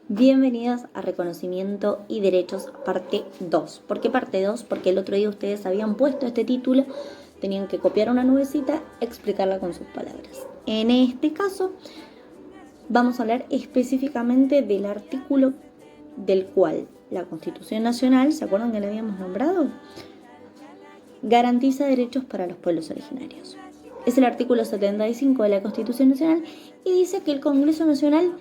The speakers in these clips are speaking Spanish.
Bienvenidos a Reconocimiento y Derechos, parte 2. ¿Por qué parte 2? Porque el otro día ustedes habían puesto este título, tenían que copiar una nubecita, explicarla con sus palabras. En este caso, vamos a hablar específicamente del artículo del cual la Constitución Nacional, ¿se acuerdan que la habíamos nombrado? Garantiza derechos para los pueblos originarios. Es el artículo 75 de la Constitución Nacional y dice que el Congreso Nacional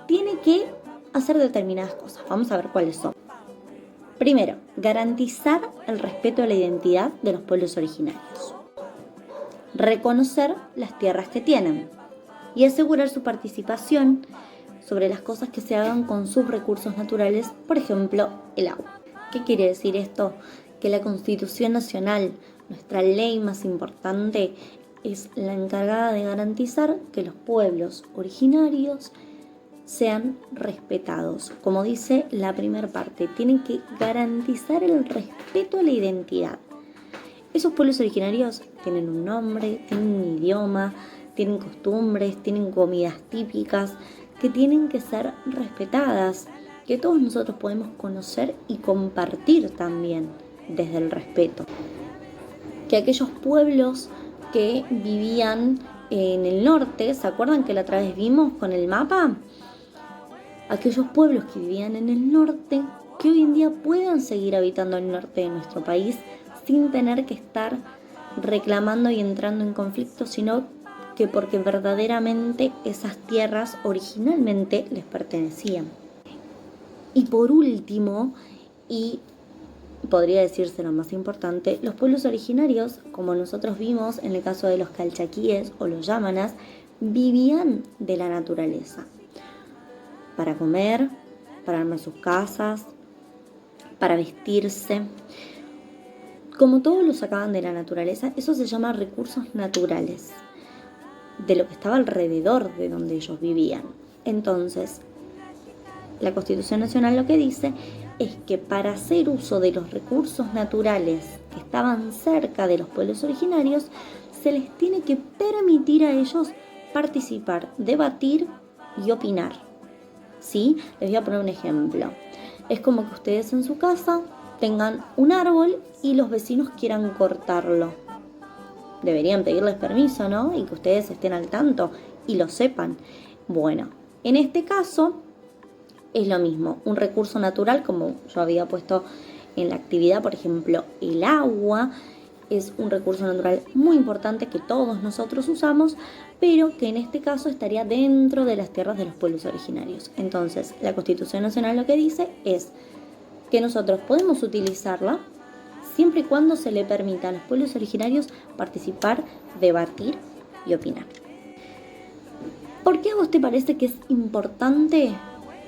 tiene que hacer determinadas cosas. Vamos a ver cuáles son. Primero, garantizar el respeto a la identidad de los pueblos originarios. Reconocer las tierras que tienen y asegurar su participación sobre las cosas que se hagan con sus recursos naturales, por ejemplo, el agua. ¿Qué quiere decir esto? Que la Constitución Nacional, nuestra ley más importante, es la encargada de garantizar que los pueblos originarios sean respetados. Como dice la primera parte, tienen que garantizar el respeto a la identidad. Esos pueblos originarios tienen un nombre, tienen un idioma, tienen costumbres, tienen comidas típicas que tienen que ser respetadas, que todos nosotros podemos conocer y compartir también desde el respeto. Que aquellos pueblos que vivían en el norte, ¿se acuerdan que la otra vez vimos con el mapa? Aquellos pueblos que vivían en el norte, que hoy en día puedan seguir habitando el norte de nuestro país sin tener que estar reclamando y entrando en conflicto, sino que porque verdaderamente esas tierras originalmente les pertenecían. Y por último, y podría decirse lo más importante, los pueblos originarios, como nosotros vimos en el caso de los calchaquíes o los yámanas, vivían de la naturaleza. Para comer, para armar sus casas, para vestirse. Como todos lo sacaban de la naturaleza, eso se llama recursos naturales, de lo que estaba alrededor de donde ellos vivían. Entonces, la Constitución Nacional lo que dice es que para hacer uso de los recursos naturales que estaban cerca de los pueblos originarios, se les tiene que permitir a ellos participar, debatir y opinar. ¿Sí? Les voy a poner un ejemplo. Es como que ustedes en su casa tengan un árbol y los vecinos quieran cortarlo. Deberían pedirles permiso, ¿no? Y que ustedes estén al tanto y lo sepan. Bueno, en este caso es lo mismo. Un recurso natural, como yo había puesto en la actividad, por ejemplo, el agua, es un recurso natural muy importante que todos nosotros usamos, pero que en este caso estaría dentro de las tierras de los pueblos originarios. Entonces, la Constitución Nacional lo que dice es que nosotros podemos utilizarla siempre y cuando se le permita a los pueblos originarios participar, debatir y opinar. ¿Por qué a vos te parece que es importante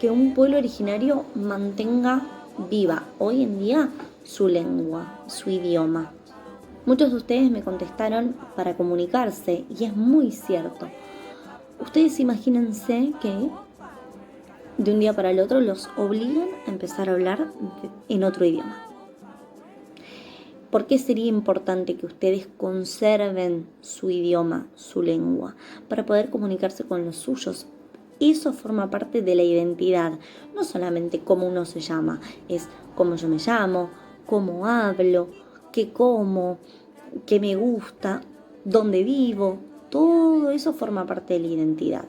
que un pueblo originario mantenga viva hoy en día su lengua, su idioma? Muchos de ustedes me contestaron para comunicarse y es muy cierto. Ustedes imagínense que de un día para el otro los obligan a empezar a hablar en otro idioma. ¿Por qué sería importante que ustedes conserven su idioma, su lengua, para poder comunicarse con los suyos? Eso forma parte de la identidad, no solamente cómo uno se llama, es cómo yo me llamo, cómo hablo, qué como, qué me gusta, dónde vivo, todo eso forma parte de la identidad.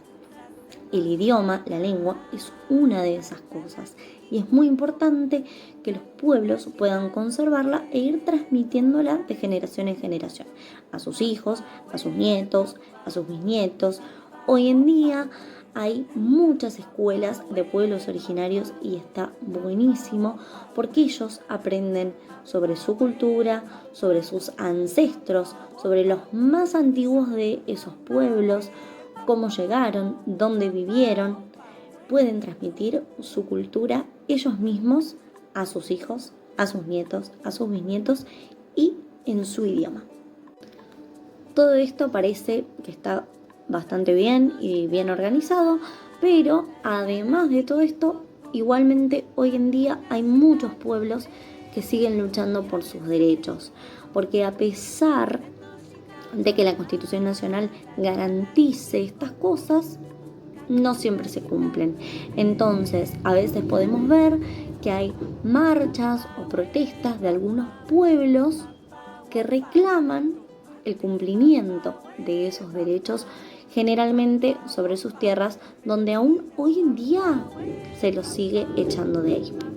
El idioma, la lengua, es una de esas cosas y es muy importante que los pueblos puedan conservarla e ir transmitiéndola de generación en generación a sus hijos, a sus nietos, a sus bisnietos. Hoy en día hay muchas escuelas de pueblos originarios y está buenísimo porque ellos aprenden sobre su cultura, sobre sus ancestros, sobre los más antiguos de esos pueblos, cómo llegaron, dónde vivieron. Pueden transmitir su cultura ellos mismos a sus hijos, a sus nietos, a sus bisnietos y en su idioma. Todo esto parece que está bastante bien y bien organizado, pero además de todo esto, igualmente hoy en día hay muchos pueblos que siguen luchando por sus derechos, porque a pesar de que la Constitución Nacional garantice estas cosas, no siempre se cumplen. Entonces, a veces podemos ver que hay marchas o protestas de algunos pueblos que reclaman el cumplimiento de esos derechos, generalmente sobre sus tierras, donde aún hoy en día se los sigue echando de ahí.